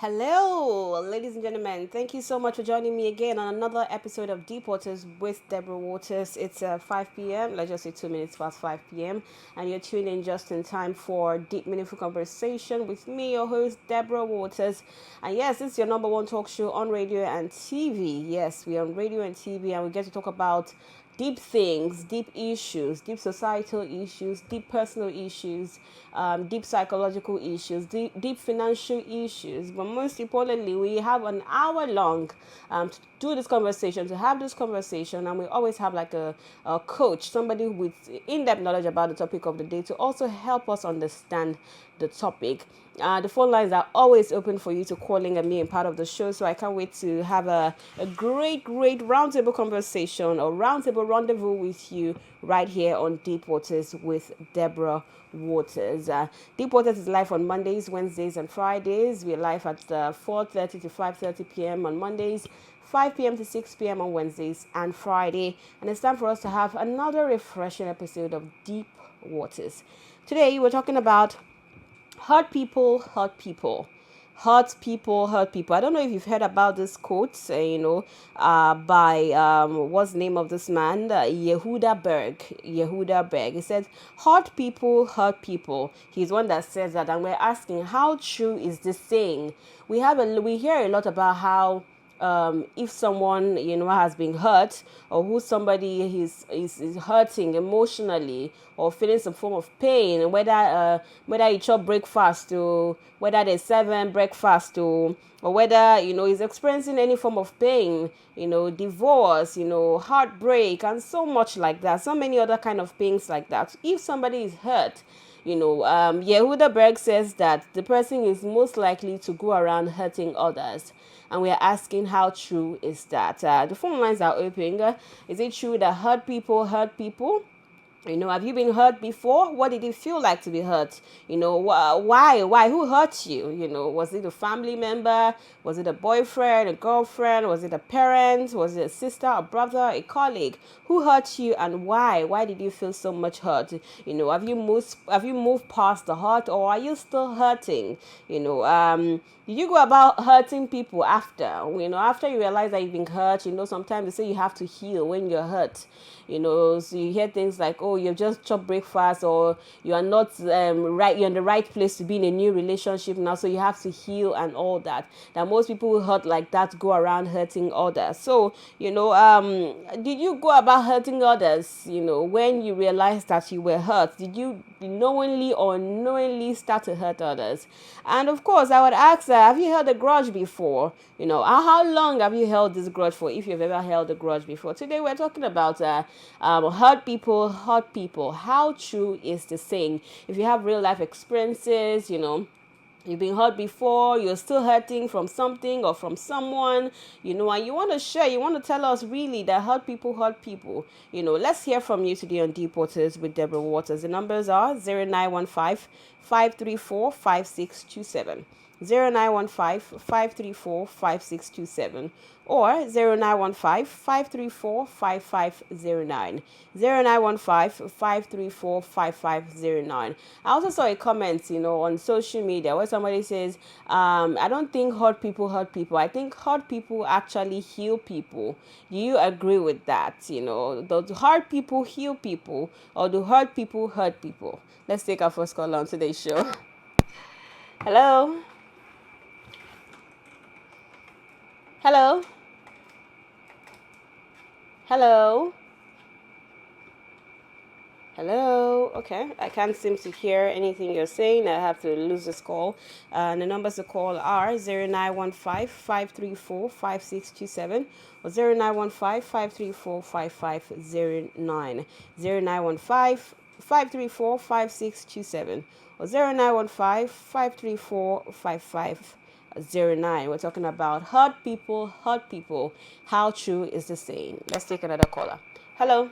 Hello, ladies and gentlemen. Thank you so much for joining me again on another episode of Deep Waters with Deborah Waters. It's 5 p.m., let's just say 2 minutes past 5 p.m., and you're tuned in just in time for deep, meaningful conversation with me, your host, Deborah Waters. And yes, this is your number one talk show on radio and TV. Yes, we're on radio and TV, and we get to talk about deep things, deep issues, deep societal issues, deep personal issues, deep psychological issues, deep financial issues. But most importantly, we have an hour long to do this conversation, to have this conversation, and we always have like a coach, somebody with in-depth knowledge about the topic of the day to also help us understand the topic. The phone lines are always open for you to call in and be a part of the show. So I can't wait to have a great roundtable conversation or roundtable rendezvous with you right here on Deep Waters with Deborah Waters. Deep Waters is live on Mondays, Wednesdays, and Fridays. We're live at 4:30 to 5:30 p.m. on Mondays, 5 p.m. to 6 p.m. on Wednesdays and Friday. And it's time for us to have another refreshing episode of Deep Waters. Today, we're talking about hurt people, hurt people. Hurt people, hurt people. I don't know if you've heard about this quote, by what's the name of this man? Yehuda Berg. Yehuda Berg. He said, hurt people, hurt people. He's one that says that, and we're asking, how true is this saying? We hear a lot about how if someone has been hurt, or who somebody is hurting emotionally or feeling some form of pain, whether you chop breakfast or whether they serve breakfast or whether he's experiencing any form of pain, divorce, heartbreak, and so much like that, so many other kind of things like that. If somebody is hurt, Yehuda Berg says that the person is most likely to go around hurting others. And we are asking, how true is that? The phone lines are open. Is it true that hurt people hurt people? Have you been hurt before? What did it feel like to be hurt? Why? Who hurt you? Was it a family member? Was it a boyfriend, a girlfriend? Was it a parent? Was it a sister, a brother, a colleague? Who hurt you and why? Why did you feel so much hurt? Have you moved past the hurt, or are you still hurting? Did you go about hurting people after? After you realize that you've been hurt, sometimes they say you have to heal when you're hurt. So you hear things like, oh, you've just chopped breakfast, or you are not right, you're in the right place to be in a new relationship now, so you have to heal and all that. That most people who hurt like that go around hurting others. So, did you go about hurting others, when you realized that you were hurt? Did you knowingly or unknowingly start to hurt others? And of course, I would ask, have you held a grudge before? How long have you held this grudge for, if you've ever held a grudge before? Today, we're talking about hurt people, hurt people. How true is the saying? If you have real life experiences, you've been hurt before, you're still hurting from something or from someone, and you want to share, you want to tell us really that hurt people hurt people. Let's hear from you today on Deep Waters with Deborah Waters. The numbers are 0915 534 5627. 0915-534-5627 or 0915-534-5509. 0915-534-5509. I also saw a comment, on social media where somebody says, I don't think hurt people hurt people. I think hurt people actually heal people. Do you agree with that? Do hurt people heal people, or do hurt people hurt people? Let's take our first call on today's show. Hello? Hello? Hello? Hello? Okay, I can't seem to hear anything you're saying. I have to lose this call. The numbers to call are 0915-534-5627 or 0915-534-5509. 0915-534-5627 or 0915-534-5509. We're talking about hurt people, hurt people. How true is the saying? Let's take another caller. Hello.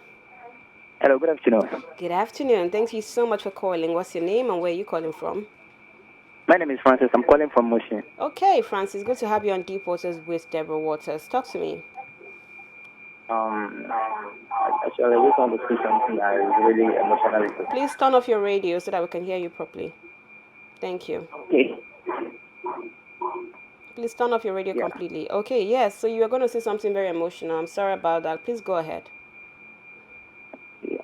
Hello, good afternoon. Good afternoon. Thank you so much for calling. What's your name and where are you calling from? My name is Francis. I'm calling from Moshi. Okay, Francis. Good to have you on Deep Waters with Deborah Waters. Talk to me. Actually, I just want to say something that is really emotional. Please turn off your radio so that we can hear you properly. Thank you. Okay. Please turn off your radio Yeah. completely. Okay, yes. So you are going to say something very emotional. I'm sorry about that. Please go ahead.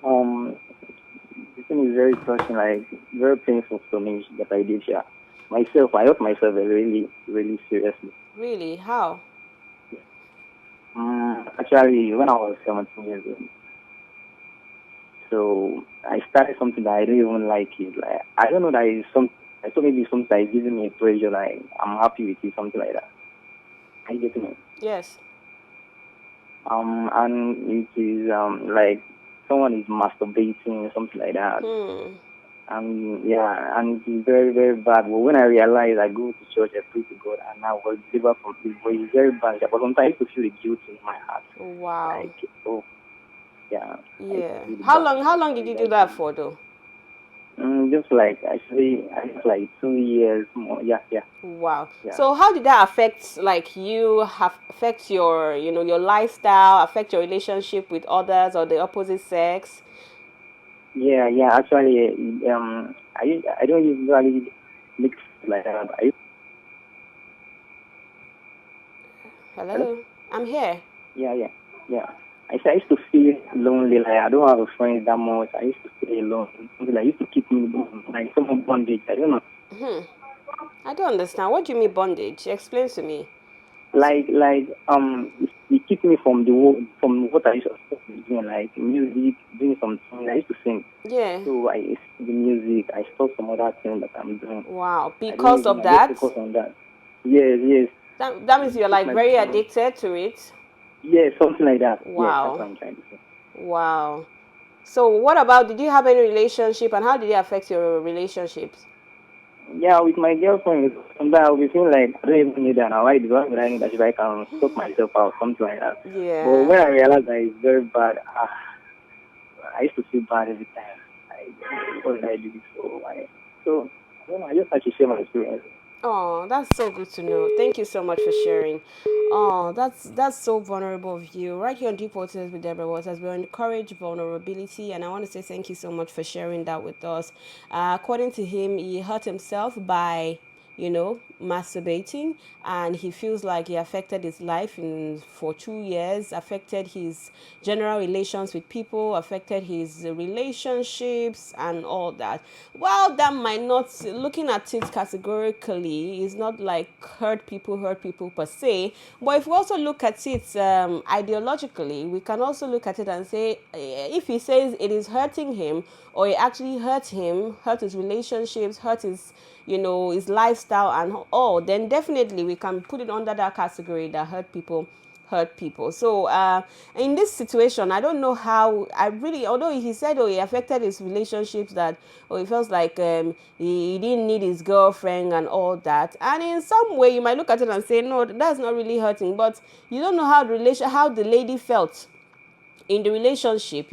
Um, the thing is very touching, like very painful for me that I did. Yeah. Myself, I hurt myself really, really seriously. Really? How? Actually, when I was 17 years old, so I started something that I didn't even like it. Like I don't know that is some. I thought maybe something that is giving me a pressure. Like I'm happy with it, something like that. I get me. Yes. And it is like someone is masturbating, something like that. Hmm. Yeah, and it is very, very bad. But when I realized I go to church, I pray to God, and I was delivered from it. But it's very bad. But sometimes I used to feel the guilt in my heart. Wow. Like, oh, yeah, I used to Yeah. feel the How bad. long? How long did you do Like, that for, though? just like, actually, I just like 2 years more. Yeah, yeah, Wow. yeah. So how did that affect, like, you have affect your, your lifestyle, affect your relationship with others or the opposite sex? Yeah, yeah, actually, I don't usually mix like that. Hello? Hello. I'm here. Yeah, yeah, yeah. I used to feel lonely, like I don't have a friend that much. I used to feel alone. Something that used to keep me like some of bondage. I don't know. I don't understand. What do you mean bondage? Explain to me. It keep me from from what I used to be doing, like music, doing something. I used to sing. Yeah. So I the music, I stopped some other things that I'm doing. Wow. I don't Because even of I just that, focus on that. Yes, yes. that means you're Took like my very addicted to it. yeah, something like that. Yes, that's Wow. what I'm trying to say. Wow. So what about, did you have any relationship and how did it affect your relationships? Yeah, with my girlfriend, sometimes I'll be feeling like I don't even need her now. Why do I need that if I can sort myself out, something like that. But Yeah. when I realized that it's very bad, I used to feel bad every time. What did I do this for? Why? So, I don't know, I just had to share my experience. Oh, that's so good to know. Thank you so much for sharing. Oh, that's so vulnerable of you. Right here on Deep Waters with Deborah Waters, we encourage vulnerability, and I want to say thank you so much for sharing that with us. According to him, he hurt himself by masturbating, and he feels like he affected his life for 2 years, affected his general relations with people, affected his relationships and all that. Well, that might not, looking at it categorically, is not like hurt people per se, but if we also look at it ideologically, we can also look at it and say, if he says it is hurting him, or it actually hurt him, hurt his relationships, hurt his his lifestyle and all, then definitely we can put it under that category that hurt people. So in this situation, I don't know how, I really, although he said, oh, he affected his relationships, that, oh, he feels like he didn't need his girlfriend and all that, and in some way you might look at it and say, no, that's not really hurting, but you don't know how the lady felt in the relationship,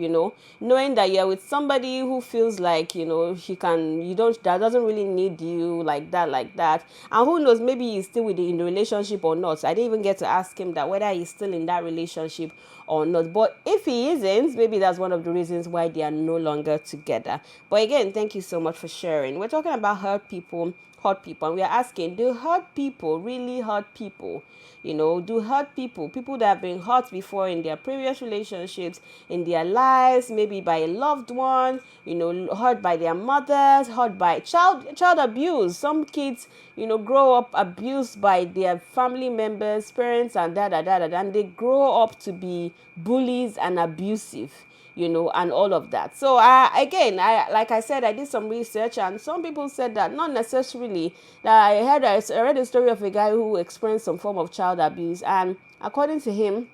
knowing that you're with somebody who feels like, he can, you don't, that doesn't really need you like that. And who knows, maybe he's still in the relationship or not. I didn't even get to ask him that, whether he's still in that relationship or not. But if he isn't, maybe that's one of the reasons why they are no longer together. But again, thank you so much for sharing. We're talking about hurt people, and we are asking, do hurt people really hurt people? Do hurt people that have been hurt before in their previous relationships, in their lives, maybe by a loved one, hurt by their mothers, hurt by child abuse. Some kids, grow up abused by their family members, parents, and and they grow up to be bullies and abusive, and all of that. So again, like I said, I did some research, and some people said that not necessarily. That I read a story of a guy who experienced some form of child abuse, and according to him,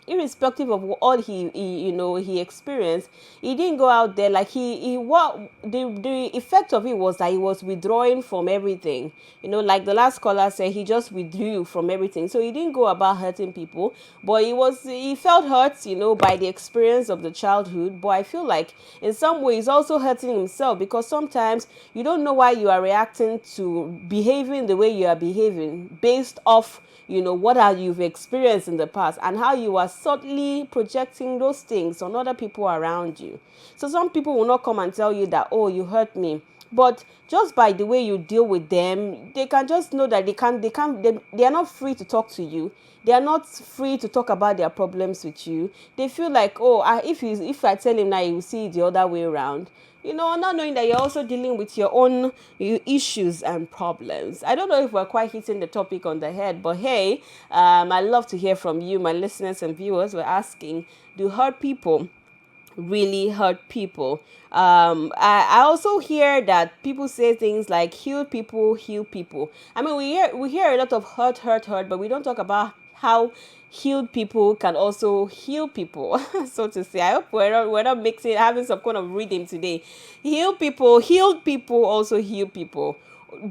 irrespective of all he experienced, he didn't go out there, like he what the effect of it was that he was withdrawing from everything, like the last caller said, he just withdrew from everything. So he didn't go about hurting people, but he felt hurt, by the experience of the childhood. But I feel like in some ways also hurting himself, because sometimes you don't know why you are reacting to behaving the way you are behaving based off what you've experienced in the past, and how you are subtly projecting those things on other people around you. So some people will not come and tell you that, oh, you hurt me, But just by the way you deal with them, they can just know that they are not free to talk to you. They are not free to talk about their problems with you. They feel like, oh, if I tell him now, he will see it the other way around. Not knowing that you're also dealing with your own issues and problems. I don't know if we're quite hitting the topic on the head, but hey, I love to hear from you, my listeners and viewers. We're asking, do hurt people really hurt people? I also hear that people say things like heal people, heal people. I mean, we hear a lot of hurt, but we don't talk about how healed people can also heal people, so to say. I hope we're not mixing, having some kind of rhythm today. Healed people also heal people.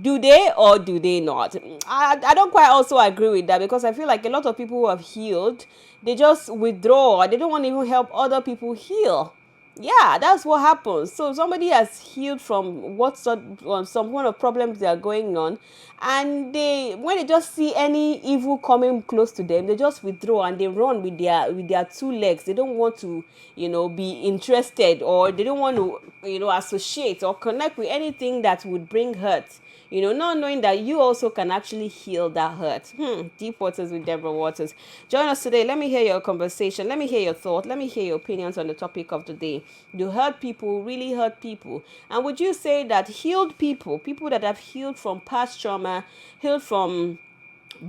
Do they or do they not? I don't quite also agree with that, because I feel like a lot of people who have healed, they just withdraw. They don't want to even help other people heal. Yeah, that's what happens. So somebody has healed from some kind of problems they are going on, and when they just see any evil coming close to them, they just withdraw and they run with their two legs. They don't want to, be interested, or they don't want to, associate or connect with anything that would bring hurt. Not knowing that you also can actually heal that hurt. Deep Waters with Deborah Waters. Join us today. Let me hear your conversation. Let me hear your thought. Let me hear your opinions on the topic of the day. Do hurt people really hurt people? And would you say that healed people that have healed from past trauma, healed from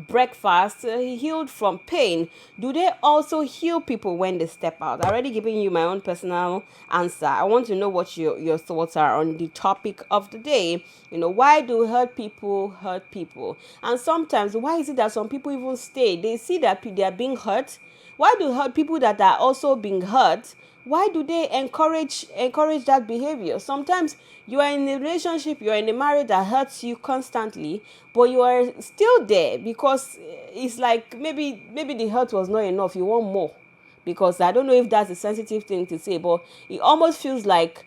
breakfast, healed from pain, do they also heal people when they step out? I already given you my own personal answer. I want to know what your thoughts are on the topic of the day. Why do hurt people hurt people? And sometimes, why is it that some people even stay? They see that they are being hurt. Why do hurt people that are also being hurt, why do they encourage that behavior? Sometimes you are in a relationship, you are in a marriage that hurts you constantly, but you are still there because it's like maybe the hurt was not enough, you want more. Because I don't know if that's a sensitive thing to say, but it almost feels like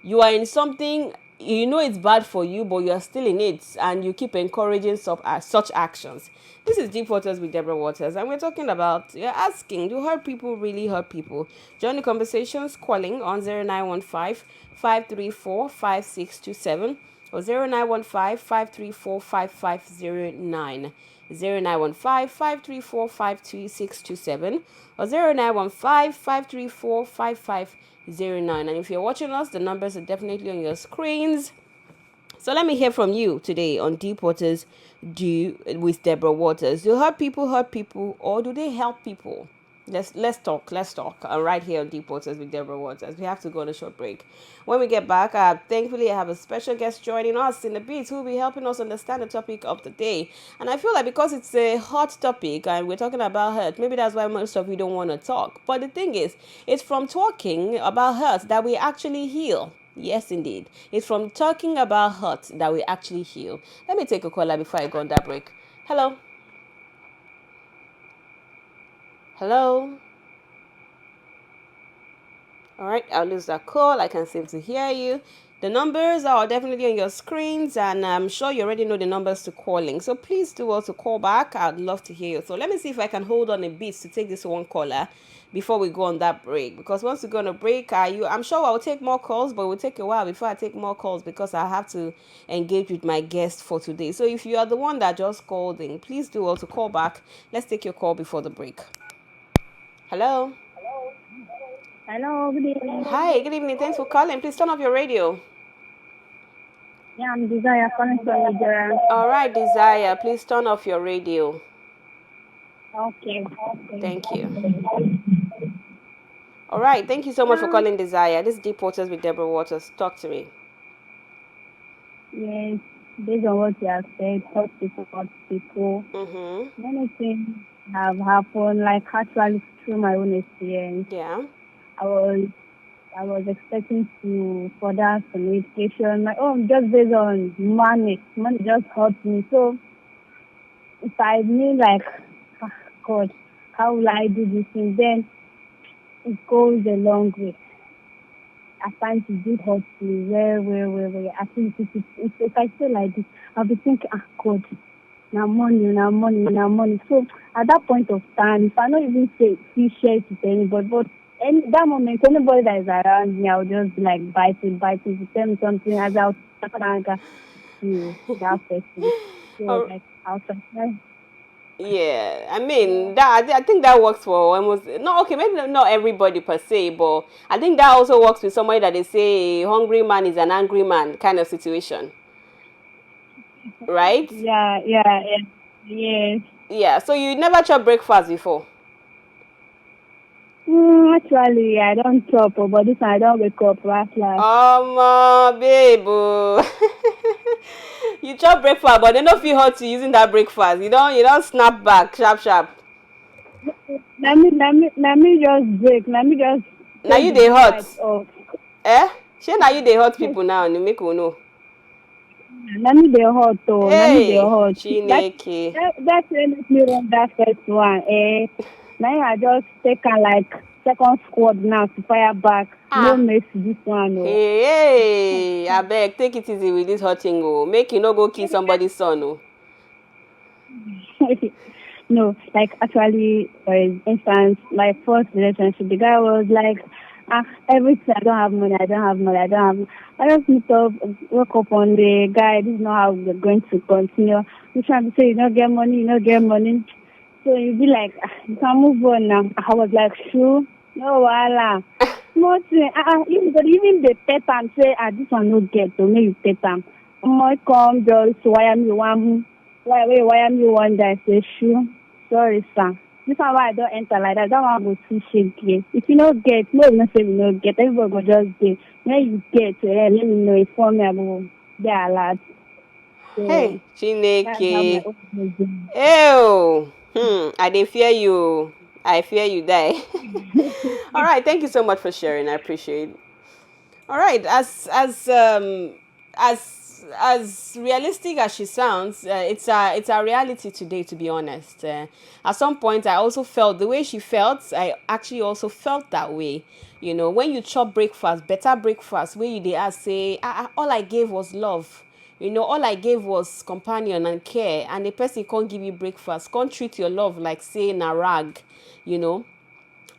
you are in something, it's bad for you, but you are still in it, and you keep encouraging such actions. This is Deep Waters with Deborah Waters, and we're talking about, you're asking, do hurt people really hurt people? Join the conversations calling on 0915 534 5627 or 0915 534 5509. 0915-534-52627 or 0915-534-5509. And if you're watching us, the numbers are definitely on your screens. So let me hear from you today on Deep Waters with Deborah Waters. Do hurt people, or do they help people? Let's talk. Right here on Deep Waters with Deborah Waters. We have to go on a short break. When we get back, thankfully I have a special guest joining us in the beats who will be helping us understand the topic of the day. And I feel like because it's a hot topic and we're talking about hurt, maybe that's why most of you don't want to talk. But the thing is, it's from talking about hurt that we actually heal. Yes, indeed. It's from talking about hurt that we actually heal. Let me take a caller before I go on that break. Hello. Hello. All right, I'll lose that call. I can seem to hear you. The numbers are definitely on your screens, and I'm sure you already know the numbers to calling. So please do also call back. I'd love to hear you. So let me see if I can hold on a bit to take this one caller before we go on that break. Because once we go on a break, I'm sure I'll take more calls, but it will take a while before I take more calls because I have to engage with my guest for today. So if you are the one that just called in, please do also call back. Let's take your call before the break. Hello. Hello, good evening. Hi, good evening. Thanks for calling. Please turn off your radio. Yeah, I'm Desire calling from Nigeria. All right, Desire, please turn off your radio. Okay. Thank you. All right, thank you so much for calling, Desire. This is Deep Waters with Deborah Waters. Talk to me. Yes, based on what you have said, hurt people. Mm-hmm. Many things have happened, like actually through my own experience. Yeah. I was expecting to further some education. Just based on money just hurt me. So if I mean like, God, how will I do this thing? Then it goes a long way. I find it did hurt me where I think if I feel like this, I'll be thinking, God, now money. So at that point of time, if I don't even share it with anybody, but And that moment, anybody that is around me, I'll just be like biting, tell me something as I'll anger to that person. So Or like I'll try. yeah, I mean that I think that works for almost no okay maybe not everybody per se, but I think that also works with somebody that they say a hungry man is an angry man kind of situation, right? Yeah. Yes. Yeah. So you never chop breakfast before? Actually, I don't chop, but this one I don't wake up last. Babe. Oh. You chop breakfast, but they don't feel hot to using that breakfast. You don't snap back sharp sharp. Let me just break. Let me just Now take you the they blue hot. light off. Eh? Shey now you they hot people now and you make we know. Let me dey hot oh. Let me dey Hey, hot. Chineke. That make me run that first one. Now I just take a like second squad now to fire back. No Ah. mess this one oh. Hey, abeg take it easy with this hot thing oh. Make you no go kill somebody's son oh. No, like actually, for instance, my first relationship, the guy was like, everything. I don't have money. I don't have money. I don't have. I just meet up, woke up on the guy. This is not how we're going to continue. You trying to say you don't get money. You don't get money. So you be like, you can move on now. I was like, sure, no, voila. Small thing. Even the pet and say, this one no get. So maybe pet am. My come just wire me one. Why am you one day? I say, sure. Sorry, sir. This one why I don't enter like that. That one go too shaky. If you don't get, no, not say you don't get. Everybody go just get. When you get, let me know. Inform me about the alert. Hey, So that's how my Chineke. own is doing. Ew. I dey fear you. I fear you die. All right, thank you so much for sharing. I appreciate it. All right, as realistic as she sounds, it's a reality today. To be honest, at some point I also felt the way she felt. I actually also felt that way. When you chop breakfast, better breakfast, where you dey ask say, all I gave was love. All I gave was companion and care, and the person can't give you breakfast, can't treat your love like say na rag. You know,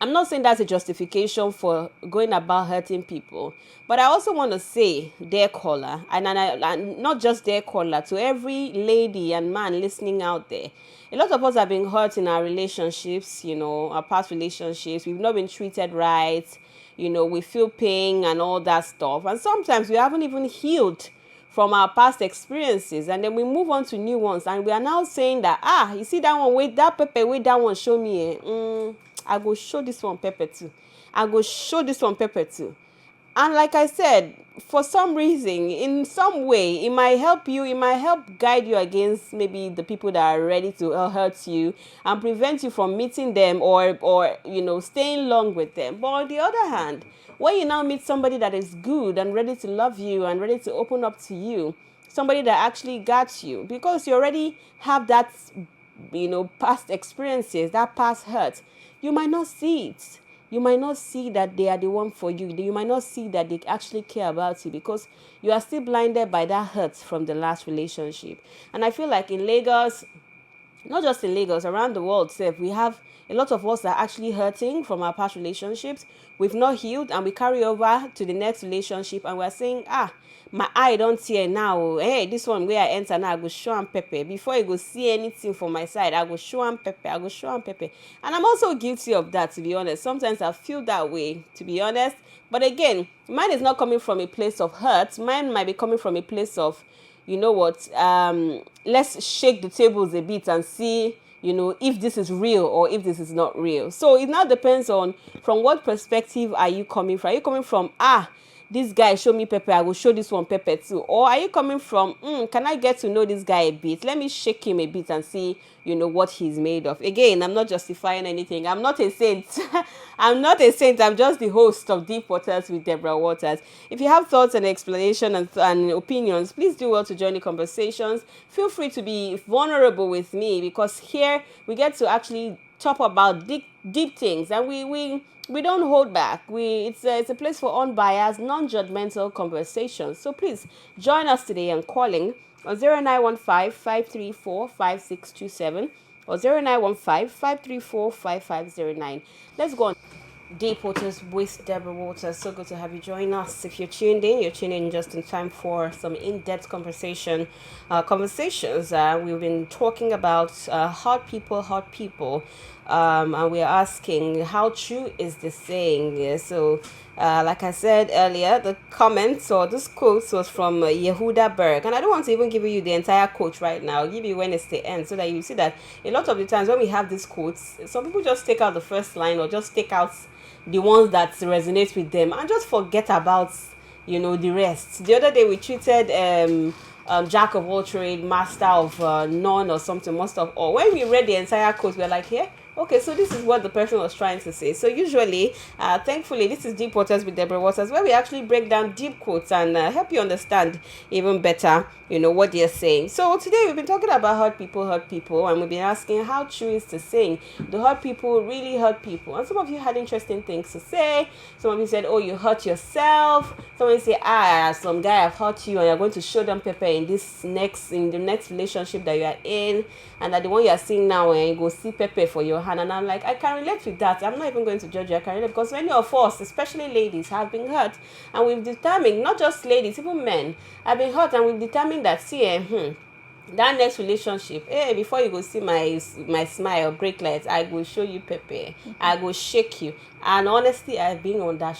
I'm not saying that's a justification for going about hurting people, but I also want to say, dear caller, and not just dear caller, to every lady and man listening out there. A lot of us have been hurt in our relationships, our past relationships. We've not been treated right. We feel pain and all that stuff. And sometimes we haven't even healed from our past experiences, and then we move on to new ones, and we are now saying that you see that one, wait, that pepper, wait, that one show me I go show this one pepper too. I go show this one pepper too. And like I said, for some reason, in some way, it might help you, it might help guide you against maybe the people that are ready to hurt you and prevent you from meeting them or staying long with them. But on the other hand, when you now meet somebody that is good and ready to love you and ready to open up to you, somebody that actually got you, because you already have that past experiences, that past hurt, you might not see it. You might not see that they are the one for you. You might not see that they actually care about you because you are still blinded by that hurt from the last relationship. And I feel like in Lagos, not just in Lagos, around the world, we have a lot of us that are actually hurting from our past relationships. We've not healed and we carry over to the next relationship and we're saying, my eye don't tear now. Hey, this one where I enter now, I go show am pepper. Before you go see anything from my side, I go show am pepper. And I'm also guilty of that, to be honest. Sometimes I feel that way, to be honest. But again, mine is not coming from a place of hurt. Mine might be coming from a place of, you know what, let's shake the tables a bit and see, if this is real or if this is not real. So it now depends on from what perspective are you coming from. Are you coming from, this guy show me pepper, I will show this one pepper too? Or are you coming from, can I get to know this guy a bit? Let me shake him a bit and see, what he's made of. Again, I'm not justifying anything. I'm not a saint. I'm not a saint. I'm just the host of Deep Waters with Deborah Waters. If you have thoughts and explanation and opinions, please do well to join the conversations. Feel free to be vulnerable with me because here we get to actually talk about deep things, and we don't hold back. It's a place for unbiased, non-judgmental conversations. So please join us today on calling on 0915-534-5627 or 0915-534-5509. Let's go on. Deep Waters with Deborah Waters. So good to have you join us. If you're tuned in, you're tuning in just in time for some in-depth conversations. We've been talking about hot people, and we're asking how true is the saying. Yeah, so, like I said earlier, the comments or this quote was from Yehuda Berg, and I don't want to even give you the entire quote right now. I'll give you when it's the end, so that you see that a lot of the times when we have these quotes, some people just take out the first line or just take out the ones that resonate with them and just forget about the rest. The other day we treated jack of all trade, master of none, or something, most of all. When we read the entire quote, we're like, yeah, okay, so this is what the person was trying to say. So usually, thankfully, this is Deep Waters with Deborah Waters, where we actually break down deep quotes and help you understand even better, what they're saying. So today we've been talking about hurt people, and we've been asking how true is the saying. Do hurt people really hurt people? And some of you had interesting things to say. Some of you said, oh, you hurt yourself. Some of you say, some guy have hurt you, and you're going to show them pepper in the next relationship that you are in, and that the one you are seeing now, and you go see pepper for your hand. And I'm like, I can relate with that. I'm not even going to judge you. I can relate, because many of us, especially ladies, have been hurt, and we've determined, not just ladies, even men have been hurt, and we've determined that, that next relationship, before you go see my smile break lights, I will show you pepper. I will shake you. And honestly, I've been on that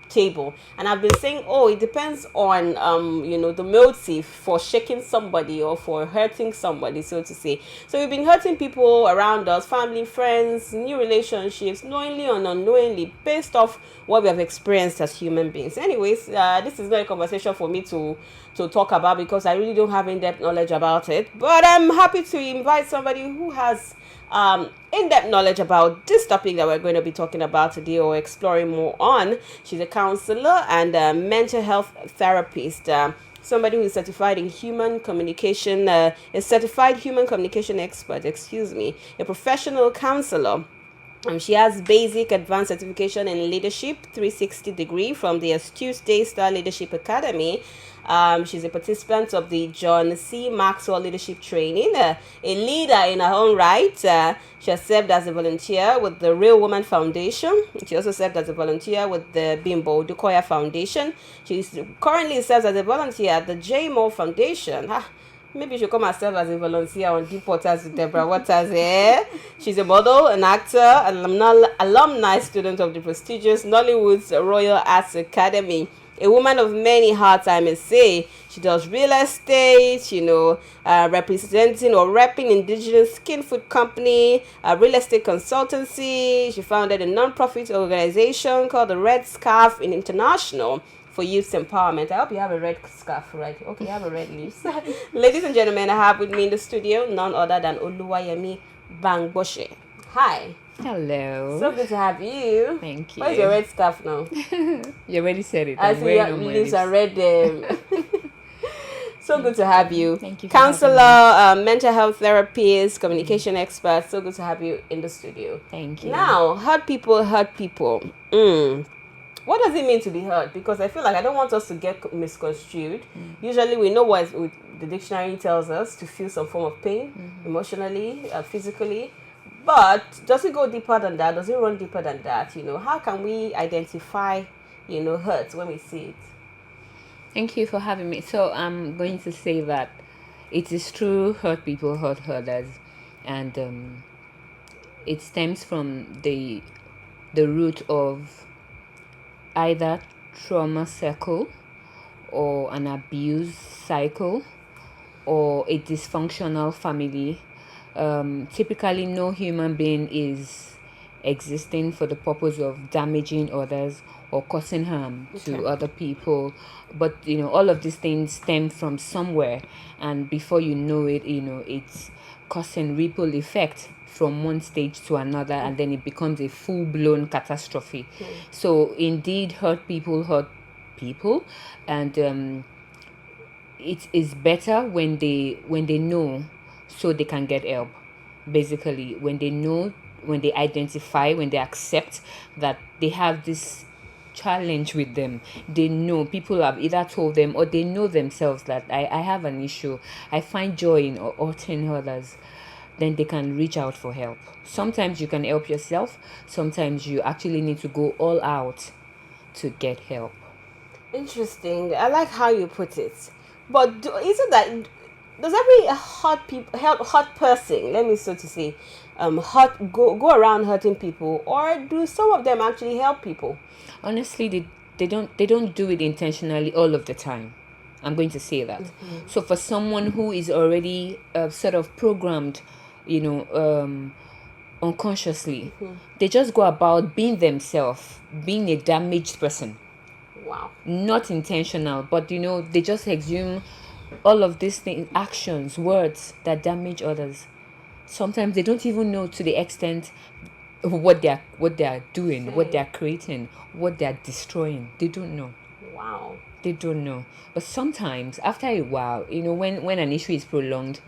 table, and I've been saying, it depends on the motive for shaking somebody or for hurting somebody, so to say. So we've been hurting people around us, family, friends, new relationships, knowingly or unknowingly, based off what we have experienced as human beings. Anyways, this is not a conversation for me to talk about, because I really don't have in-depth knowledge about it, but I'm happy to invite somebody who has in-depth knowledge about this topic that we're going to be talking about today, or exploring more on. She's a counselor and a mental health therapist, somebody who is certified in human communication, a certified human communication expert, a professional counselor. She has basic advanced certification in leadership 360 degree from the Astute Daystar Leadership Academy. She's a participant of the John C. Maxwell Leadership Training, a leader in her own right. She has served as a volunteer with the Real Woman Foundation. She also served as a volunteer with the Bimbo Dukoya Foundation. She currently serves as a volunteer at the J. Moore Foundation. Maybe you should come and serve as a volunteer on Deep Waters with Deborah Waters. She's a model, an actor, an alumni student of the prestigious Nollywood's Royal Arts Academy. A woman of many hearts, I may say. She does real estate, representing or repping Indigenous Skin Food Company, a real estate consultancy. She founded a non-profit organization called the Red Scarf International for youth empowerment. I hope you have a red scarf, right? Okay, you have a red leaves. Ladies and gentlemen, I have with me in the studio none other than Oluwayemi Bangboshe. Hi. Hello. So good to have you. Thank you. Where's your red scarf now? You already said it. I see your leaves are red. So good to have you. Thank you. Counselor, mental health therapist, communication expert. So good to have you in the studio. Thank you. Now, hurt people. What does it mean to be hurt? Because I feel like I don't want us to get misconstrued. Usually we know what the dictionary tells us, to feel some form of pain, emotionally, physically. But does it go deeper than that? Does it run deeper than that? How can we identify, hurt when we see it? Thank you for having me. So I'm going to say that it is true, hurt people hurt others. And it stems from the root of either trauma cycle or an abuse cycle or a dysfunctional family. Typically, no human being is existing for the purpose of damaging others or causing harm to other people. But, all of these things stem from somewhere. And before you know it, it's causing ripple effect from one stage to another, and then it becomes a full-blown catastrophe. So indeed, hurt people, and it is better when they know, so they can get help. Basically, when they know, when they identify, when they accept that they have this challenge with them, they know, people have either told them or they know themselves that I have an issue. I find joy in hurting others. then they can reach out for help. Sometimes you can help yourself. Sometimes you actually need to go all out to get help. Interesting. I like how you put it. But isn't that, does every hot person, let me so to say, go around hurting people, or do some of them actually help people? Honestly, they don't do it intentionally all of the time. I'm going to say that. So for someone who is already sort of programmed, unconsciously, they just go about being themselves, being a damaged person. Wow. Not intentional, but they just exhume all of these things, actions, words that damage others. Sometimes they don't even know to the extent what they're doing, what they're creating, what they're destroying. They don't know. Wow. They don't know. But sometimes after a while, when an issue is prolonged,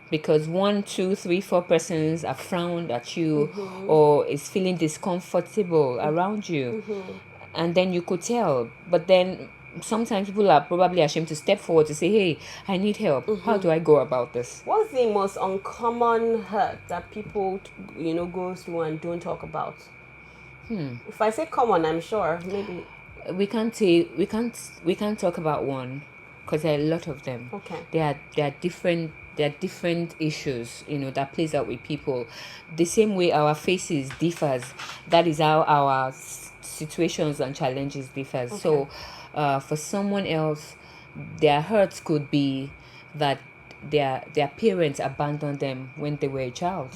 because 1, 2, 3, 4 persons are frowned at you, or is feeling discomfortable around you, and then you could tell. But then sometimes people are probably ashamed to step forward to say, hey, I need help. How do I go about this? What's the most uncommon hurt that people, go through and don't talk about? If I say common, I'm sure maybe we can't talk about one, because there are a lot of them. Okay. There are different issues, that plays out with people. The same way our faces differs, that is how our situations and challenges differs. Okay. So for someone else, their hurts could be that their parents abandoned them when they were a child.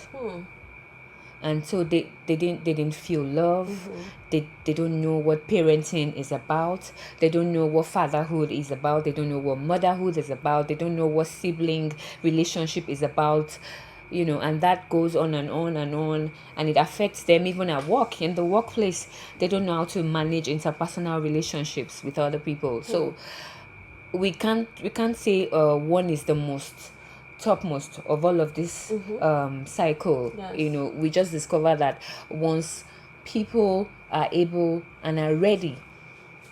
And so they didn't feel love. They don't know what parenting is about. They don't know what fatherhood is about. They don't know what motherhood is about. They don't know what sibling relationship is about. And that goes on and on and on, and it affects them even at work. In the workplace, they don't know how to manage interpersonal relationships with other people. So we can't say one is the most topmost of all of this cycle. Yes. We just discover that once people are able and are ready,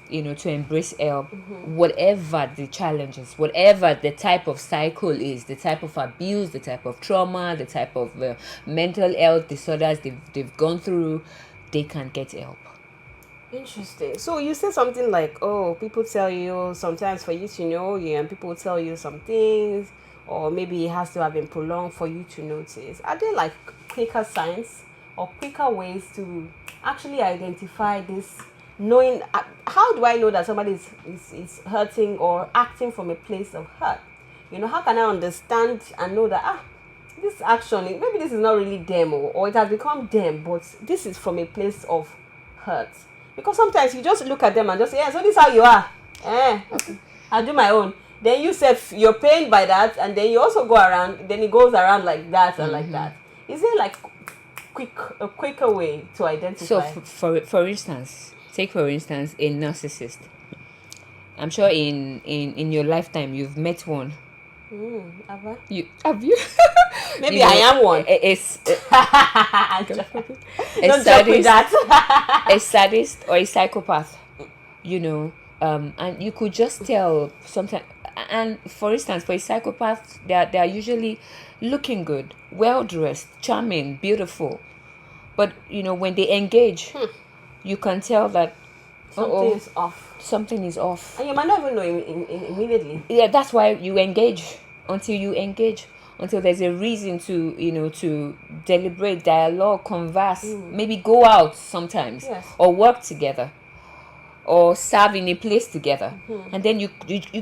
to embrace help, whatever the challenges, whatever the type of cycle is, the type of abuse, the type of trauma, the type of mental health disorders they've gone through, they can get help. Interesting. So you said something like, oh, people tell you sometimes for you to know, and people tell you some things, or maybe it has to have been prolonged for you to notice. Are there like quicker signs or quicker ways to actually identify this? Knowing, how do I know that somebody is hurting or acting from a place of hurt? How can I understand and know that this action, maybe this is not really them, or it has become them, but this is from a place of hurt? Because sometimes you just look at them and just say, yeah, so this is how you are. I'll do my own. Then you say you're pained by that, and then you also go around, then it goes around like that and like that. Is there like a quicker way to identify? So for instance, take for instance a narcissist. I'm sure in your lifetime you've met one. Have you? Maybe I am one. A sadist or a psychopath. And you could just tell sometimes. And for instance, for a psychopath, they are usually looking good, well dressed, charming, beautiful. But when they engage, you can tell that something is off. Something is off. And you might not even know immediately. Yeah, that's why you engage. Until there's a reason to deliberate, dialogue, converse, maybe go out sometimes, yes, or work together, or serve in a place together, and then you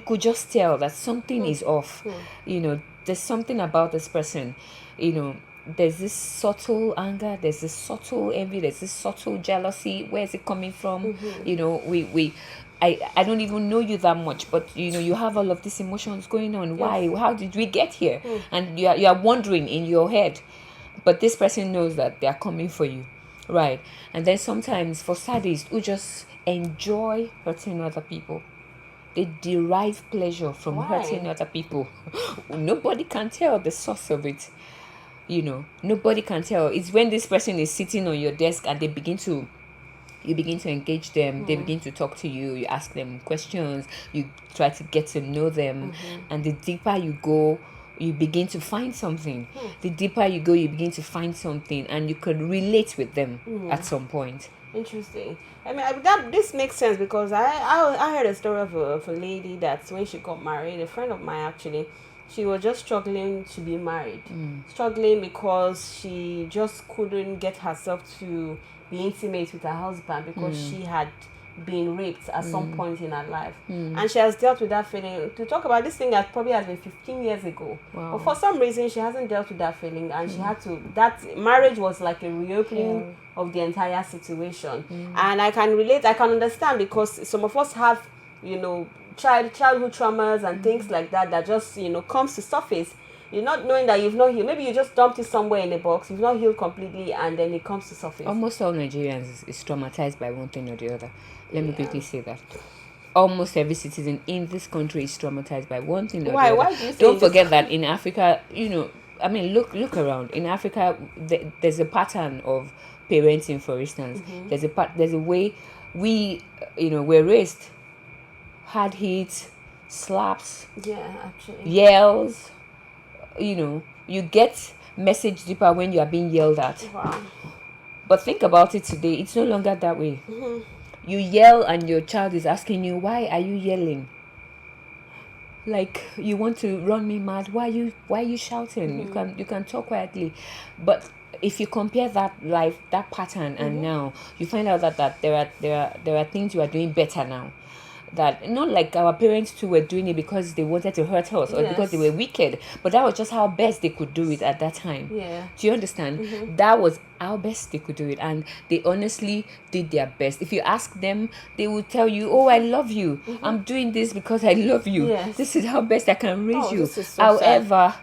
could just tell that something is off. There's something about this person. There's this subtle anger, there's this subtle envy, there's this subtle jealousy. Where is it coming from? I don't even know you that much, but you have all of these emotions going on. Yes. Why? How did we get here? And you are wondering in your head, but this person knows that they are coming for you, right? And then sometimes for sadists who just enjoy hurting other people, they derive pleasure from hurting other people. Nobody can tell the source of it. Nobody can tell. It's when this person is sitting on your desk and you begin to engage them. They begin to talk to you. You ask them questions. You try to get to know them. And the deeper you go, you begin to find something. The deeper you go, you begin to find something, and you could relate with them at some point. Interesting. I mean, this makes sense because I heard a story of a lady that when she got married, a friend of mine actually, she was just struggling to be married, struggling because she just couldn't get herself to be intimate with her husband because she had been raped at some point in her life, and she has dealt with that feeling. To talk about this thing that probably has been 15 years ago, but for some reason she hasn't dealt with that feeling, and she had to. That marriage was like a reopening of the entire situation, and I can relate. I can understand because some of us have, childhood traumas and things like that just comes to surface. You're not knowing that you've not healed. Maybe you just dumped it somewhere in a box. You've not healed completely, and then it comes to surface. Almost all Nigerians is traumatized by one thing or the other. Let me quickly say that. Almost every citizen in this country is traumatized by one thing or the other. Why do you say Don't forget that in Africa, look around. In Africa, there's a pattern of parenting, for instance. There's a way we're raised. Hard hits, slaps, yells. You get message deeper when you are being yelled at. Wow. But think about it today. It's no longer that way. You yell and your child is asking you, why are you yelling? Like, you want to run me mad? Why are you shouting? You can talk quietly. But if you compare that pattern and now, you find out that there are things you are doing better now. That not like our parents too were doing it because they wanted to hurt us or because they were wicked, but that was just how best they could do it at that time. Do you understand? That was how best they could do it, and they honestly did their best. If you ask them, they will tell you, oh, I love you, I'm doing this because I love you, this is how best I can raise you. However,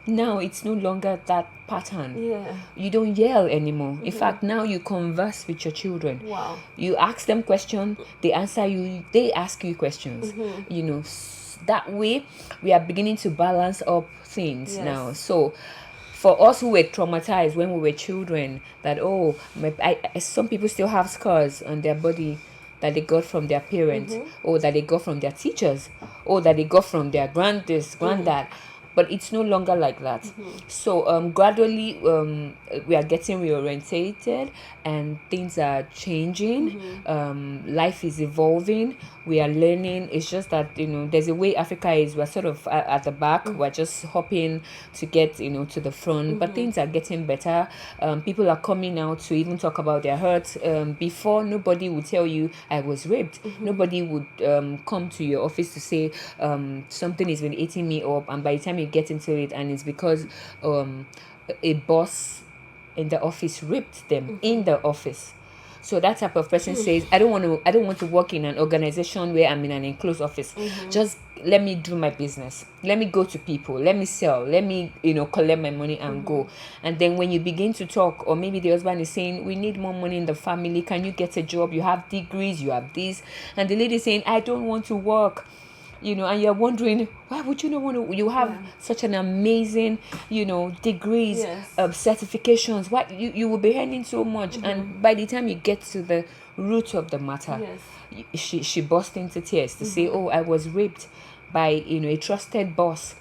now it's no longer that pattern. You don't yell anymore. In fact, now you converse with your children. Wow. You ask them questions, they answer you, they ask you questions. That way we are beginning to balance up things now. So for us who were traumatized when we were children, that some people still have scars on their body that they got from their parents, or that they got from their teachers, or that they got from their granddad. But it's no longer like that. So gradually we are getting reorientated and things are changing. Life is evolving. We are learning. It's just that there's a way Africa is. We're sort of at the back. We're just hopping to get to the front. But things are getting better. People are coming out to even talk about their hurts. Before, nobody would tell you I was raped. Nobody would come to your office to say something has been eating me up, and by the time you get into it, and it's because a boss in the office raped them in the office. So that type of person says, I don't want to work in an organization where I'm in an enclosed office. Just let me do my business. Let me go to people. Let me sell. Let me, collect my money and go. And then when you begin to talk, or maybe the husband is saying, we need more money in the family. Can you get a job? You have degrees. You have this. And the lady is saying, I don't want to work. And you're wondering, why would you not want to? You have such an amazing, degrees, certifications. Why you will be earning so much, and by the time you get to the root of the matter, she burst into tears to say, "Oh, I was raped by a trusted boss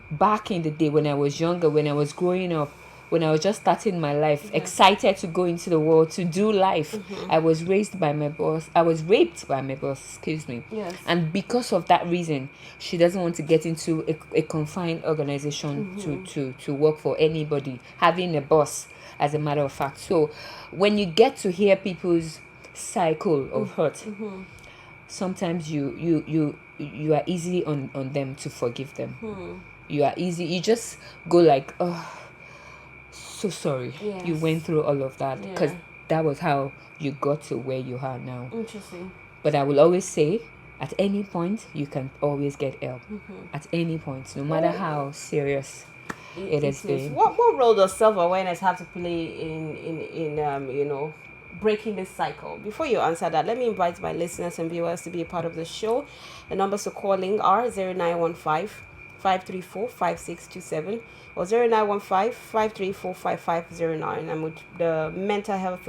back in the day when I was younger, when I was growing up." When I was just starting my life, excited to go into the world, to do life. I was raised by my boss. I was raped by my boss, excuse me. And because of that reason, she doesn't want to get into a confined organization to work for anybody, having a boss, as a matter of fact. So when you get to hear people's cycle of hurt, sometimes you are easy on them to forgive them. You are easy. You just go like, oh, so sorry you went through all of that, because that was how you got to where you are now. Interesting. But I will always say, at any point you can always get help. At any point, no matter how serious it has been. What role does self-awareness have to play in breaking this cycle? Before you answer that, let me invite my listeners and viewers to be a part of the show. The numbers to calling are 0915 534 5627. or 0915-534-5509. I'm with the mental health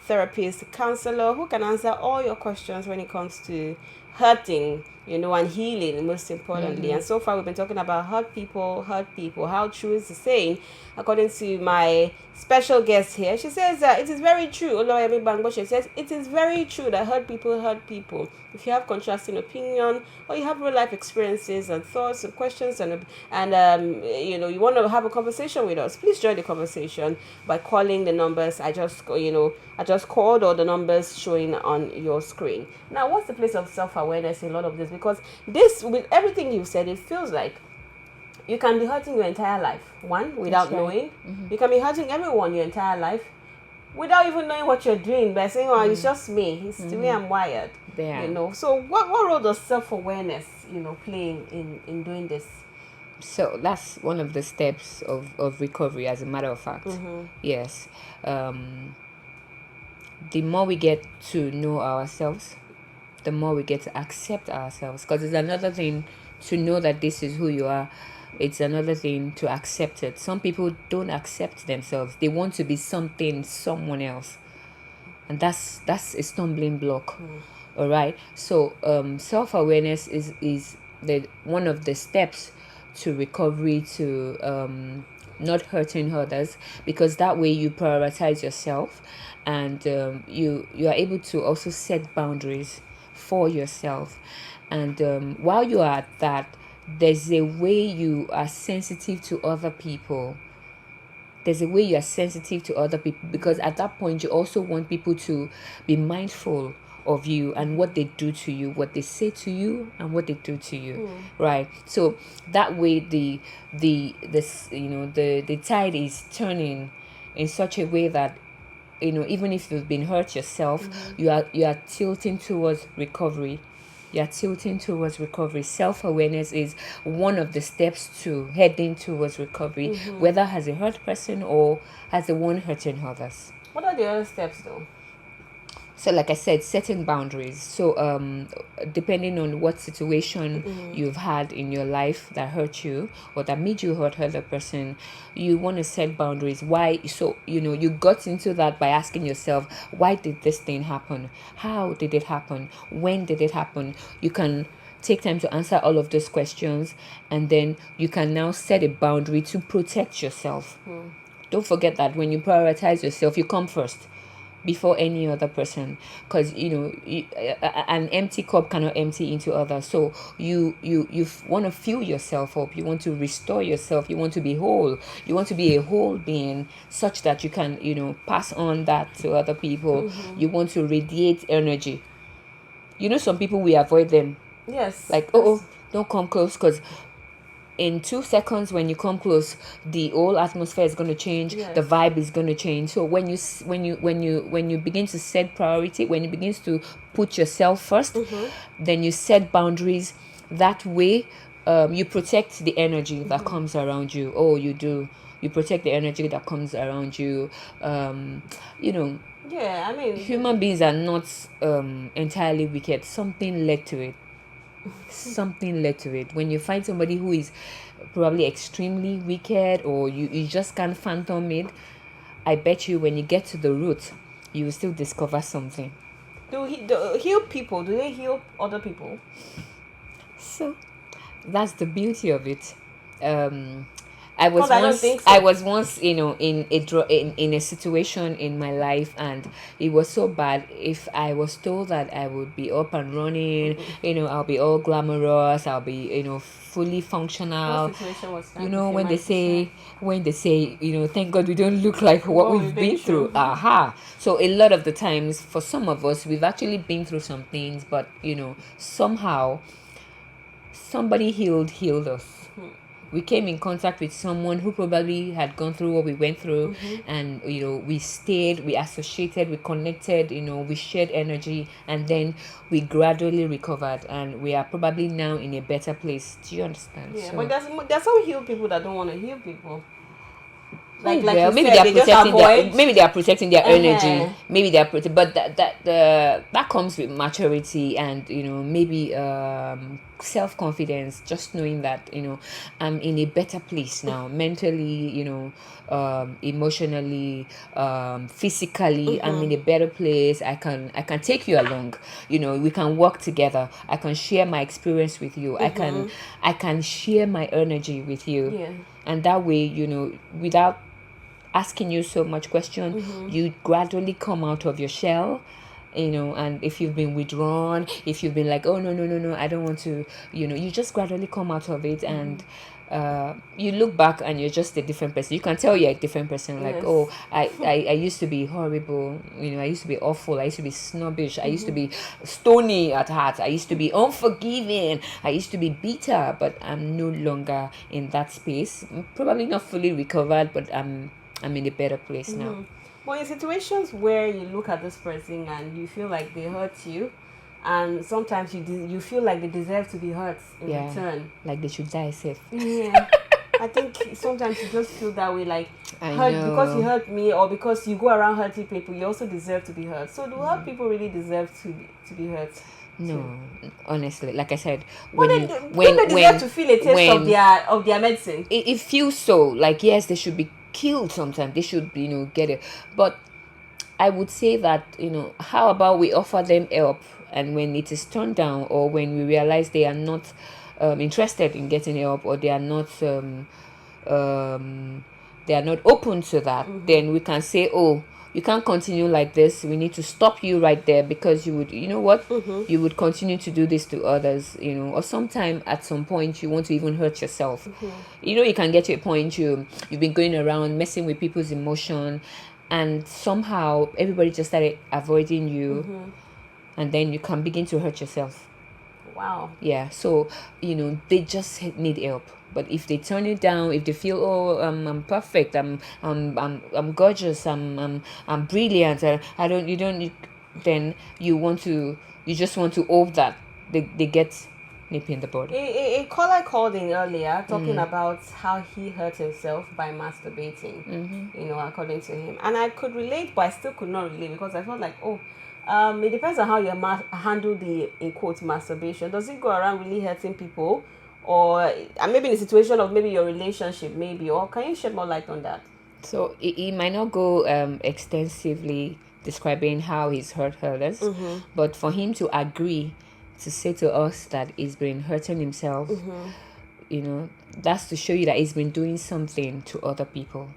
therapist, counselor, who can answer all your questions when it comes to hurting, and healing, most importantly. And so far, we've been talking about hurt people, How true is the saying? According to my special guest here, she says that it is very true. Oloyemi Bangboshe says it is very true that hurt people hurt people. If you have contrasting opinion, or you have real life experiences and thoughts and questions, and you want to have a conversation with us, please join the conversation by calling the numbers I just called, or the numbers showing on your screen. Now, what's the place of self-awareness in a lot of this? Because this, with everything you've said, it feels like you can be hurting your entire life, without knowing. You can be hurting everyone your entire life without even knowing what you're doing, by saying, it's just me, it's the way I'm wired. So what role does self-awareness play in doing this? So that's one of the steps of recovery, as a matter of fact. Yes. The more we get to know ourselves, the more we get to accept ourselves. Because it's another thing to know that this is who you are. It's another thing to accept it. Some people don't accept themselves. They want to be someone else. And that's a stumbling block. All right. So self-awareness is the one of the steps to recovery, to not hurting others, because that way you prioritize yourself, and you are able to also set boundaries for yourself. And while you are at that, there's a way you are sensitive to other people. Because at that point you also want people to be mindful of you and what they do to you, what they say to you, and what they do to you, right? So that way the tide is turning in such a way that even if you've been hurt yourself, you are tilting towards recovery. Self-awareness is one of the steps to heading towards recovery, whether as a hurt person or as the one hurting others. What are the other steps though? So like I said, setting boundaries. So depending on what situation you've had in your life that hurt you or that made you hurt other person, you want to set boundaries. Why? So you got into that by asking yourself, why did this thing happen? How did it happen? When did it happen? You can take time to answer all of those questions, and then you can now set a boundary to protect yourself. Don't forget that when you prioritize yourself, you come first before any other person, because an empty cup cannot empty into others. So you want to fill yourself up, you want to restore yourself, you want to be whole, you want to be a whole being, such that you can pass on that to other people. You want to radiate energy. Some people, we avoid them. Yes. Like, don't come close, because in 2 seconds when you come close, the whole atmosphere is going to change. The vibe is going to change. So when you begin to set priority, when you begin to put yourself first, then you set boundaries. That way you protect the energy that comes around you. You protect the energy that comes around you. Yeah, I mean, human beings are not entirely wicked. Something led to it. When you find somebody who is probably extremely wicked, or you just can't fathom it, I bet you when you get to the root, you will still discover something. Do heal people? Do they heal other people? So that's the beauty of it. I was once in a situation in my life, and it was so bad. If I was told that I would be up and running, I'll be all glamorous, I'll be fully functional. What situation was that? When they say thank God we don't look like what we've been through. So a lot of the times, for some of us, we've actually been through some things, but somehow somebody healed us. We came in contact with someone who probably had gone through what we went through, and we stayed, we associated, we connected, we shared energy, and then we gradually recovered, and we are probably now in a better place. Do you understand? Yeah, but there's some healed people that don't want to heal people. Well, you maybe said, they are they just protecting their avoid. maybe they are protecting their energy. Uh-huh. Maybe they are but that comes with maturity and maybe self confidence. Just knowing that I'm in a better place now, mentally, emotionally, physically. I'm in a better place. I can take you along. We can work together. I can share my experience with you. I can share my energy with you. Yeah. And that way, without asking you so much question, you gradually come out of your shell. And if you've been withdrawn, if you've been like, oh, no, no, no, no, I don't want to, you just gradually come out of it. And you look back and you're just a different person. You can tell you're a different person. Like, Yes. oh, I used to be horrible. I used to be awful. I used to be snobbish. I used to be stony at heart. I used to be unforgiving. I used to be bitter. But I'm no longer in that space. I'm probably not fully recovered, but I'm in a better place now. But in situations where you look at this person and you feel like they hurt you, and sometimes you feel like they deserve to be hurt in Yeah, return. like they should die safe. Yeah. I think sometimes you just feel that way, like I hurt because you know. hurt me, or because you go around hurting people, you also deserve to be hurt. So do hurt people really deserve to be hurt? No, honestly, like I said, But when then, you don't they deserve to feel a taste of when their medicine? it feels so, like, yes, they should be killed sometime. They should be, get it. But I would say that, how about we offer them help, and when it is turned down, or when we realize they are not interested in getting help, or um, they are not open to that, then we can say, oh, you can't continue like this. We need to stop you right there, because you would continue to do this to others, or sometime at some point you want to even hurt yourself. You can get to a point you've been going around messing with people's emotion, and somehow everybody just started avoiding you, and then you can begin to hurt yourself. Wow. Yeah, so they just need help. But if they turn it down, if they feel, oh, I'm perfect, I'm gorgeous, I'm brilliant, I don't you don't then you just want to hope that they get nip in the bud. A caller called in earlier talking about how he hurt himself by masturbating, according to him. And I could relate, but I still could not relate, because I felt like, it depends on how you handle the, in quotes, masturbation. Does it go around really hurting people? Or maybe in a situation of maybe your relationship, maybe? Or can you shed more light on that? So it might not go extensively describing how he's hurt others, but for him to agree to say to us that he's been hurting himself, that's to show you that he's been doing something to other people.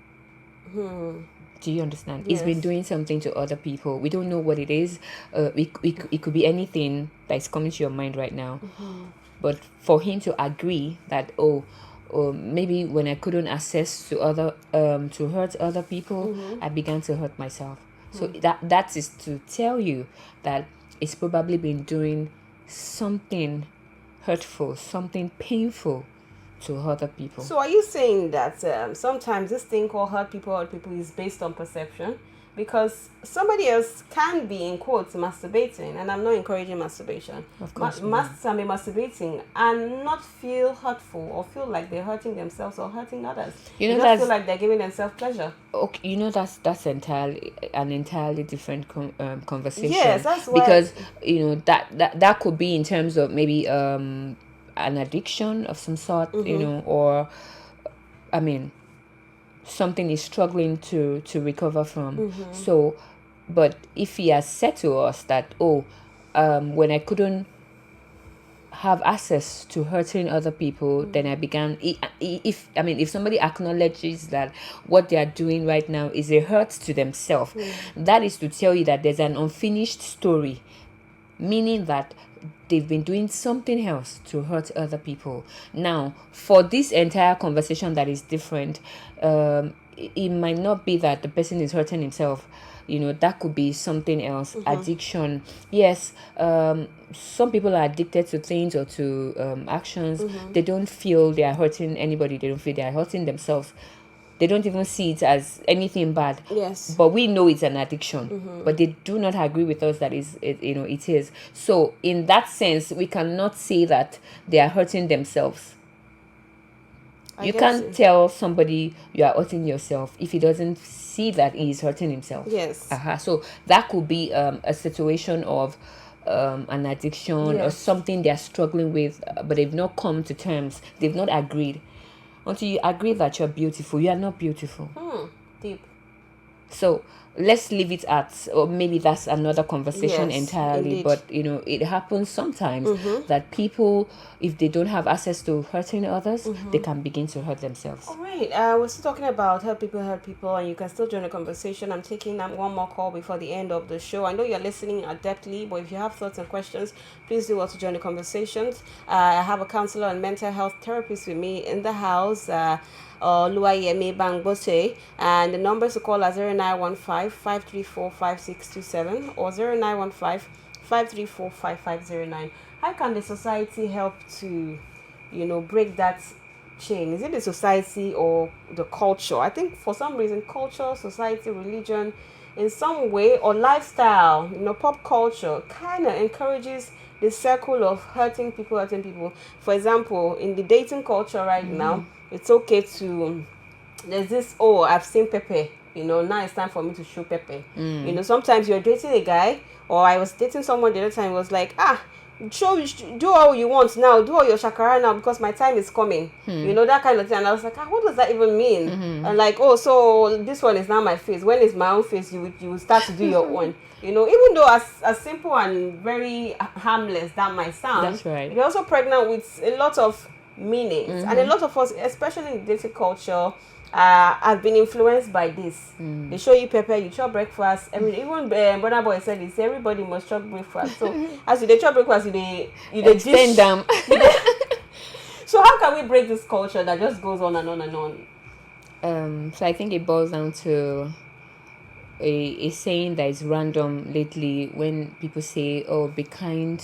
Do you understand? He's been Yes. doing something to other people. We don't know what it is. It could be anything that is coming to your mind right now. But for him to agree that, maybe when I couldn't access to other to hurt other people, I began to hurt myself. So that is to tell you that it's probably been doing something hurtful, something painful to other people. So are you saying that sometimes this thing called hurt people is based on perception? Because somebody else can be, in quotes, masturbating, and I'm not encouraging masturbation. Of course Can be masturbating and not feel hurtful, or feel like they're hurting themselves or hurting others. You know, They just that's feel like they're giving themselves pleasure. okay. That's an entirely different conversation. Yes, that's why. Because that could be in terms of maybe an addiction of some sort, or I mean, something is struggling to recover from. So, but if he has said to us that, when I couldn't have access to hurting other people, then I began, if somebody acknowledges that what they are doing right now is a hurt to themselves, that is to tell you that there's an unfinished story, meaning that they've been doing something else to hurt other people. Now, for this entire conversation that is different, it might not be that the person is hurting himself. That could be something else. Addiction. Yes, some people are addicted to things or to actions. They don't feel they are hurting anybody. They don't feel they are hurting themselves. They don't even see it as anything bad. Yes. But we know it's an addiction. But they do not agree with us that it is. So in that sense, we cannot say that they are hurting themselves. You guess can't it. tell somebody you are hurting yourself if he doesn't see that he is hurting himself. Yes. So that could be a situation of an addiction or Yes. something they're struggling with, but they've not come to terms. They've not agreed. Until you agree that you're beautiful, you are not beautiful. Deep. So let's leave it at, or maybe that's another conversation Yes, entirely. indeed. But it happens sometimes that people, if they don't have access to hurting others, they can begin to hurt themselves. All right. We're still talking about help people, and you can still join the conversation. I'm taking one more call before the end of the show. I know you're listening adeptly, but if you have thoughts and questions, please do also join the conversations. I have a counselor and mental health therapist with me in the house. Luayemi Bangbote, and the numbers to call are 0915-534-5627 or 0915-534-5509. How can the society help to, break that chain? Is it the society or the culture? I think for some reason, culture, society, religion, in some way, or lifestyle, pop culture kind of encourages the circle of hurting people. For example, in the dating culture right now, it's okay to, there's this, I've seen Pepe, now it's time for me to show Pepe. Sometimes you're dating a guy, or I was dating someone the other time, was like, do all you want now, do all your shakara now, because my time is coming. That kind of thing. And I was like, what does that even mean? And like, so this one is now my face. When is my own face, you will start to do your own. Even though as simple and very harmless that might sound, That's right. you're also pregnant with a lot of meanings. And a lot of us, especially in the dating culture, have been influenced by this. They show you pepper, you chop breakfast. Even Brother Boy said this, everybody must chop breakfast. So as you chop breakfast, you Extend them. So how can we break this culture that just goes on and on and on? So I think it boils down to a saying that is random lately, when people say, be kind,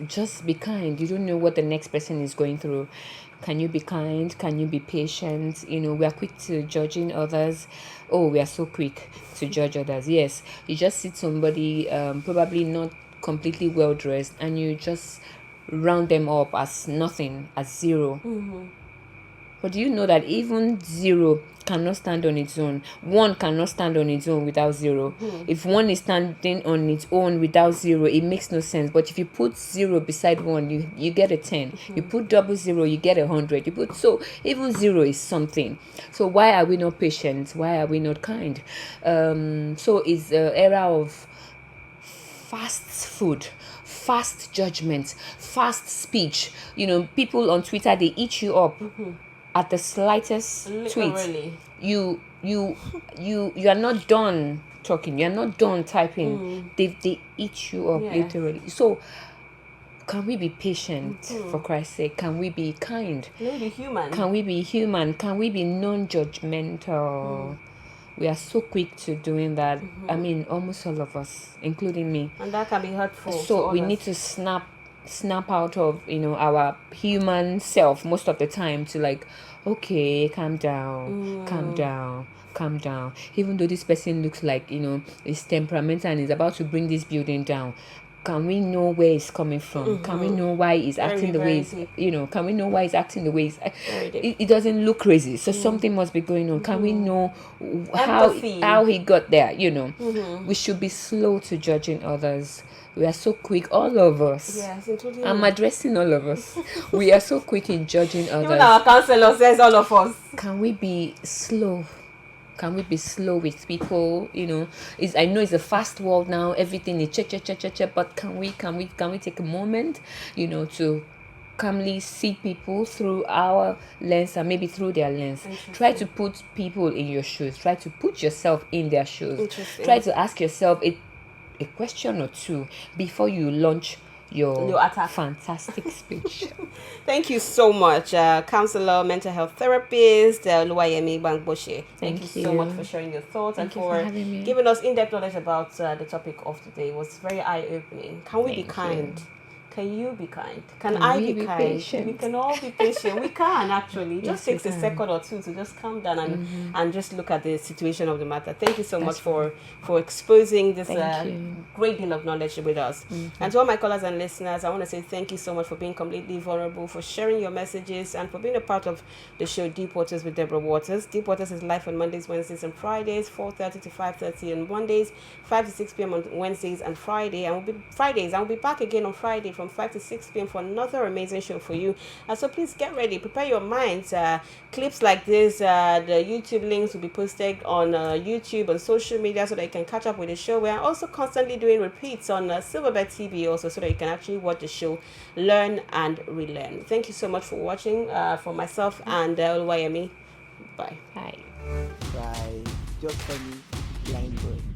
just be kind. You don't know what the next person is going through. Can you be kind? Can you be patient? We are quick to judging others. We are so quick to judge others. Yes, you just see somebody probably not completely well dressed, and you just round them up as nothing, as zero. But do you know that even zero cannot stand on its own? One cannot stand on its own without zero. If one is standing on its own without zero, it makes no sense. But if you put zero beside one, you get a 10. You put double zero, you get 100. So even zero is something. So why are we not patient? Why are we not kind? So it's an era of fast food, fast judgment, fast speech. People on Twitter, they eat you up at the slightest Literally. tweet. You are not done talking, you're not done typing. They eat you up, literally. So can we be patient, for Christ's sake? Can we be kind? Can we be human? Can we be human? Can we be non-judgmental? We are so quick to doing that. I mean, almost all of us, including me. And that can be hurtful. So we need to snap out of our human self most of the time to like, okay, calm down. Even though this person looks like is temperamental and is about to bring this building down, can we know where it's coming from? Can we know why he's acting the way can we know why he's acting the way it doesn't look crazy, so something must be going on. Can we know how he got there? We should be slow to judging others. We are so quick, all of us. Yes, including I'm addressing all of us. We are so quick in judging others. Even our counselor says all of us. Can we be slow? Can we be slow with people? I know it's a fast world now. Everything is check. But can we take a moment, to calmly see people through our lens and maybe through their lens? Try to put people in your shoes. Try to put yourself in their shoes. Try to ask yourself a question or two before you launch your attack. Fantastic speech. Thank you so much, counselor, mental health therapist, Luayemi Bangboshe. Thank you so much for sharing your thoughts and for having me. giving us in-depth knowledge about the topic of today. It was very eye-opening. Can we be kind? Can you be kind? Can I we be be kind? patient? We can all be patient. We can actually. It just Yes, we takes a can. second or two to just calm down and just look at the situation of the matter. Thank you so much That's for exposing this Thank you. great deal of knowledge with us. And to all my callers and listeners, I want to say thank you so much for being completely vulnerable, for sharing your messages, and for being a part of the show Deep Waters with Deborah Waters. Deep Waters is live on Mondays, Wednesdays, and Fridays, 4:30 to 5:30 on Mondays, 5 to 6 p.m. on Wednesdays and Friday. And we'll be back again on Friday from 5 to 6 p.m. for another amazing show for you. And so please get ready, prepare your minds. Clips like this, the YouTube links will be posted on YouTube and social media so that you can catch up with the show. We're also constantly doing repeats on Silverbird TV also so that you can actually watch the show, learn and relearn. Thank you so much for watching. For myself and Oluwayemi. Bye. Bye. By Just Funny Blind Boy.